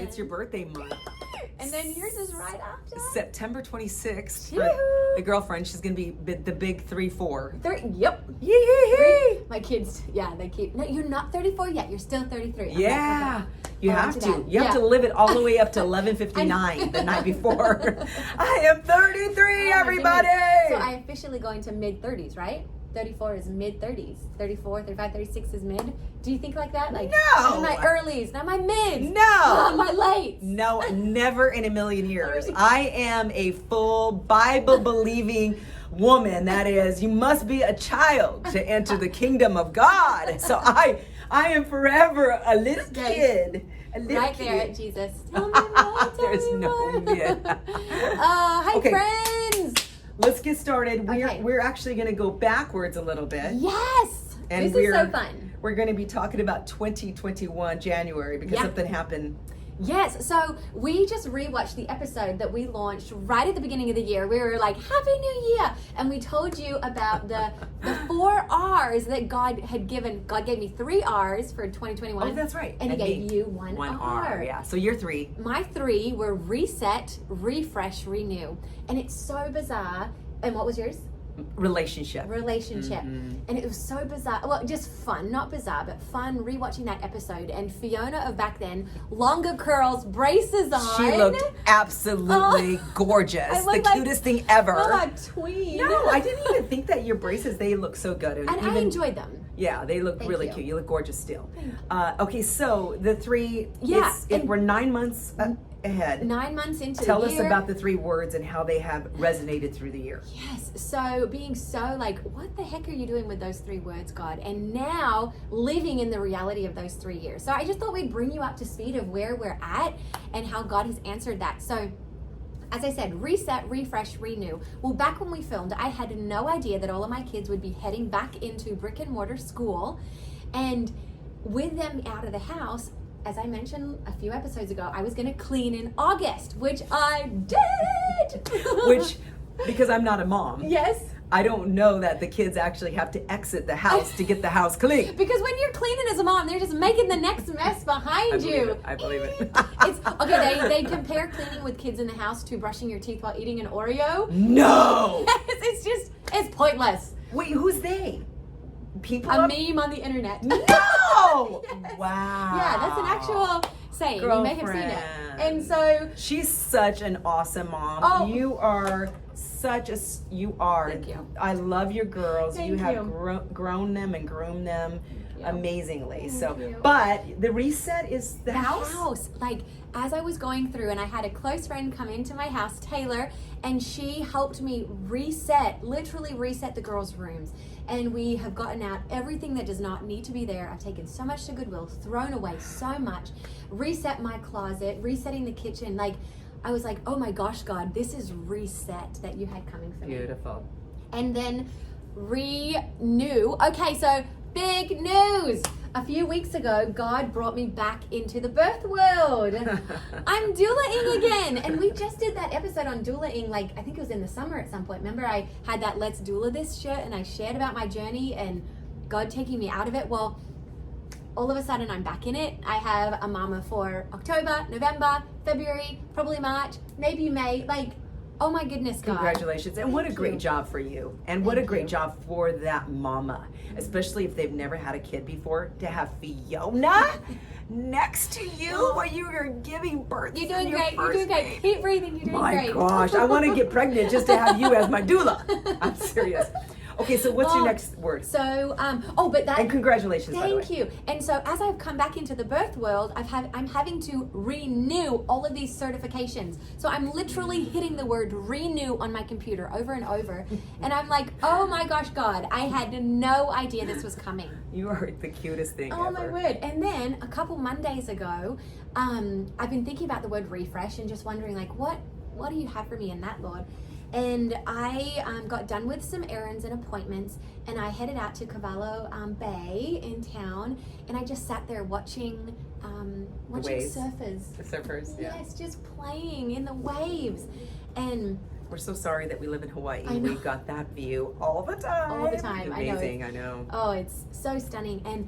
It's your birthday month. And then yours is right after. September 26th. For Yoo-hoo. the girlfriend, she's going to be the big 3-4. Yep. Yee. My kids, yeah, they keep. No, you're not 34 yet. You're still 33. I'm Yeah. like, okay. You I'll have answer to. that. You have Yeah. to live it all the way up to 11:59 the night before. I am 33, Oh, my everybody. goodness. So I officially go into mid-30s, right? 34 is mid-30s. 34, 35, 36 is mid. Do you think like that? Like, No. I'm in my earlies, not my mids. No. Not my lates. No, never in a million years. Really? I am a full Bible-believing woman. That is, you must be a child to enter the kingdom of God. So I am forever a little kid. A little Right there at kid. Jesus. Tell me more. There's Tell me no more. yeah. Hi, Okay. friends. Let's get started. Okay. We're actually going to go backwards a little bit. Yes. And This is so fun. We're going to be talking about 2021 January because Yeah. something happened. Yes, so we just rewatched the episode that we launched right at the beginning of the year. We were like, Happy New Year! And we told you about the 4 R's that God had given. God gave me 3 R's for 2021. Oh, that's right. And he gave me, you one R. Yeah. So you're 3. My 3 were reset, refresh, renew. And it's so bizarre. And what was yours? Relationship. Relationship. Mhm. And it was so bizarre. Well, just fun, not bizarre, but fun rewatching that episode. And Fiona of back then, longer curls, braces on. She looked absolutely gorgeous. I The looked like- cutest thing ever. Oh, a tween. No, I didn't even think that your braces, they look so good. And I enjoyed them. Yeah, they look Thank really you. cute. You look gorgeous still. Thank you. Okay, so the 3, Yeah, and- we're 9 months ahead. 9 months into Tell the us year. about the 3 words and how they have resonated through the year. Yes. So being so like, what the heck are you doing with those 3 words, God? And now living in the reality of those 3 years. So I just thought we'd bring you up to speed of where we're at and how God has answered that. So as I said, reset, refresh, renew. Well, back when we filmed, I had no idea that all of my kids would be heading back into brick and mortar school. And with them out of the house, as I mentioned a few episodes ago, I was going to clean in August, which I did. Which, because I'm not a mom, yes. I don't know that the kids actually have to exit the house to get the house clean. Because when you're cleaning as a mom, they're just making the next mess behind you. I believe it. It's okay. They compare cleaning with kids in the house to brushing your teeth while eating an Oreo. No! It's pointless. Wait, who's they? People A up- meme on the internet. No! Yes. Wow. Yeah, that's an actual saying. You may have seen it. And so She's such an awesome mom. Oh. You are you are. Thank you. I love your girls. Thank you have you. grown them and groomed them you. amazingly. So, you. but the reset is the house. house. Like, as I was going through, and I had a close friend come into my house, Taylor, and she helped me literally reset the girls' rooms. And we have gotten out everything that does not need to be there. I've taken so much to Goodwill, thrown away so much, reset my closet, resetting the kitchen. Like, I was like, oh my gosh, God, this is reset that you had coming for me. Beautiful. And then renew. Okay, so big news. A few weeks ago, God brought me back into the birth world. I'm doula-ing again. And we just did that episode on doula-ing, like, I think it was in the summer at some point. Remember, I had that Let's Doula This shirt and I shared about my journey and God taking me out of it. Well, all of a sudden I'm back in it. I have a mama for October, November, February, probably March, maybe May. Like, oh my goodness, God. Congratulations. And what a Thank great you. job for you. And what a Thank great you. job for that mama, especially if they've never had a kid before, to have Fiona next to you while you are giving birth. You're to doing your great. You're first doing great. baby. Keep breathing. You're doing My great. gosh, I want to get pregnant just to have you as my doula. I'm serious. Okay, so what's your Oh, next word? So, but that. And congratulations, by the way. Thank you. And so, as I've come back into the birth world, I'm having to renew all of these certifications. So I'm literally hitting the word renew on my computer over and over, and I'm like, oh my gosh, God, I had no idea this was coming. You are the cutest thing Oh ever. my word. And then a couple Mondays ago, I've been thinking about the word refresh and just wondering, like, what do you have for me in that, Lord? And I got done with some errands and appointments, and I headed out to Cavallo Bay in town, and I just sat there watching waves. surfers. The surfers, yeah. Yes, just playing in the waves. And We're so sorry that we live in Hawaii. I know. We got that view all the time. All the time, I know. Amazing, I know. oh, it's so stunning. And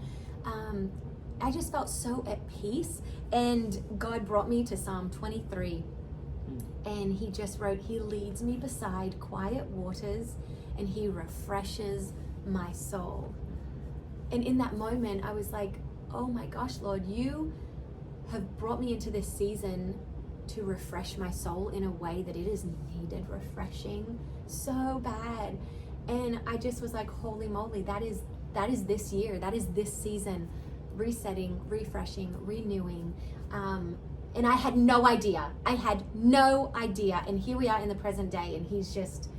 I just felt so at peace. And God brought me to Psalm 23. And he just wrote, he leads me beside quiet waters and he refreshes my soul. And in that moment, I was like, oh my gosh, Lord, you have brought me into this season to refresh my soul in a way that it is needed refreshing so bad. And I just was like, holy moly, that is this year, that is this season, resetting, refreshing, renewing. And I had no idea. And here we are in the present day, and he's just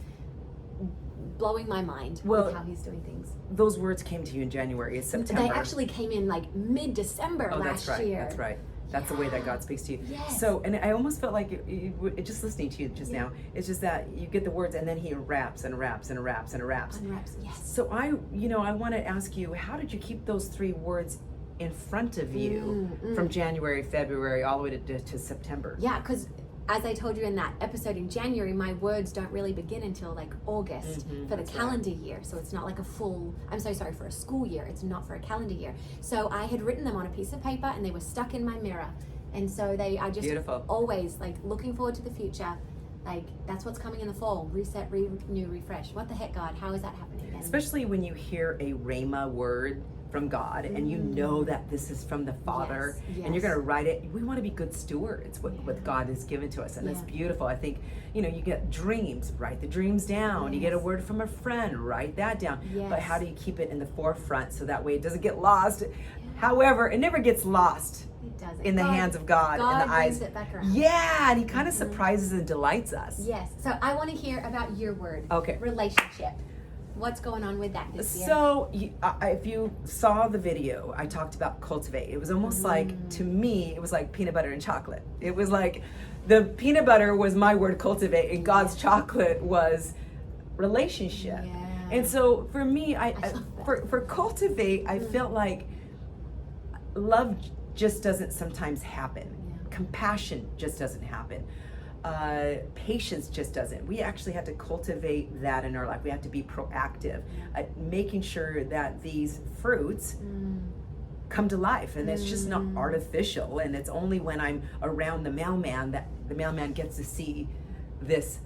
blowing my mind with how he's doing things. Those words came to you in January. It's September. They actually came in like mid-December last year. That's right. That's the way that God speaks to you. Yes. So, and I almost felt like it just listening to you just now, it's just that you get the words and then he wraps and wraps and wraps and wraps. Unwraps, yes. So I want to ask you, how did you keep those 3 words in front of you from January, February, all the way to September? Yeah, because as I told you in that episode in January, my words don't really begin until like August for the calendar year. So it's not like for a school year. It's not for a calendar year. So I had written them on a piece of paper and they were stuck in my mirror. And so they are just always like looking forward to the future. Like that's what's coming in the fall. Reset, renew, refresh. What the heck, God? How is that happening? And especially when you hear a Rhema word from God and you know that this is from the Father and you're going to write it. We want to be good stewards what God has given to us, and that's beautiful. I think you get dreams, write the dreams down. You get a word from a friend, write that down. But how do you keep it in the forefront so that way it doesn't get lost? However, it never gets lost in the hands of God, in the eyes. It back around. Yeah, and he kind of surprises and delights us. Yes. So I want to hear about your word. Okay. Relationship. What's going on with that this year? So, if you saw the video, I talked about cultivate. It was almost like, to me, it was like peanut butter and chocolate. It was like the peanut butter was my word, cultivate, and God's chocolate was relationship. Yeah. And so for me, for cultivate, I felt like love just doesn't sometimes happen. Compassion just doesn't happen. Patience just doesn't. We actually have to cultivate that in our life. We have to be proactive at making sure that these fruits come to life, and it's just not artificial, and it's only when I'm around the mailman that the mailman gets to see this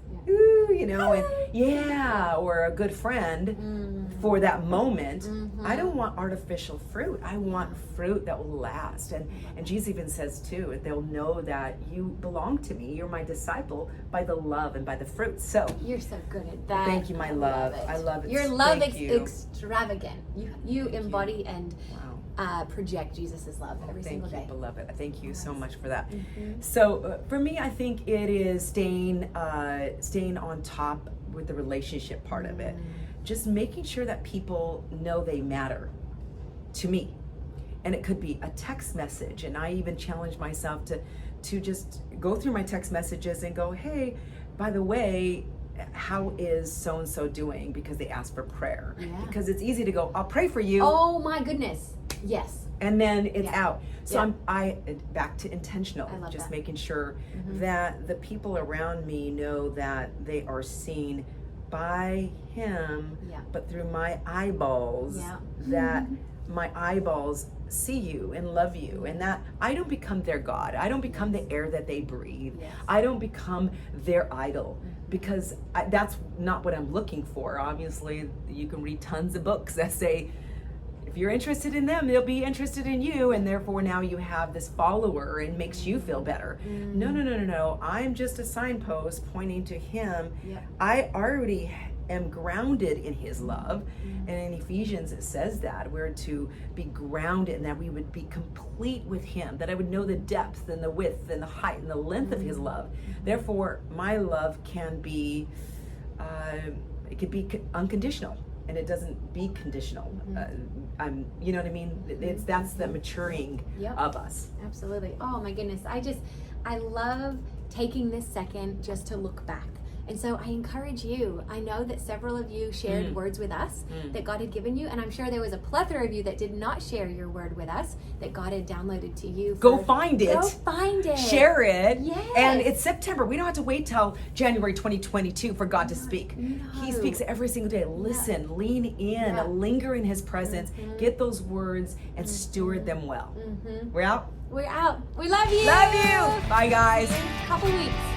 or a good friend for that moment. I don't want artificial fruit. I want fruit that will last. And Jesus even says too, they'll know that you belong to me. You're my disciple by the love and by the fruit. So you're so good at that. Thank you, my love. I love it. Your love is extravagant. You embody and project Jesus's love every single day. Thank you, beloved. Thank you so much for that. So for me, I think it is staying on top with the relationship part of it. Just making sure that people know they matter to me. And it could be a text message. And I even challenge myself to just go through my text messages and go, hey, by the way, how is so-and-so doing? Because they ask for prayer. Because it's easy to go, I'll pray for you. Oh my goodness. Yes. And then it's out. So I back to intentional, just making sure that the people around me know that they are seen by him, but through my eyeballs, that my eyeballs see you and love you, and that I don't become their God. I don't become the air that they breathe. I don't become their idol, because that's not what I'm looking for. Obviously, you can read tons of books that say, if you're interested in them, they'll be interested in you, and therefore now you have this follower and makes you feel better. No. I'm just a signpost pointing to him. I already am grounded in his love. And in Ephesians it says that we're to be grounded, and that we would be complete with him, that I would know the depth and the width and the height and the length of his love. Therefore, my love can be, it could be unconditional. And it doesn't be conditional. You know what I mean? That's the maturing of us. Absolutely. Oh my goodness. I love taking this second just to look back And so I encourage you. I know that several of you shared words with us that God had given you, and I'm sure there was a plethora of you that did not share your word with us that God had downloaded to you. Go find it. Go find it. Share it. Yes. And it's September. We don't have to wait till January 2022 for God to speak. No. He speaks every single day. Listen, lean in, linger in His presence, get those words and steward them well. We're out. We're out. We love you. Love you. Bye, guys. See you in a couple weeks.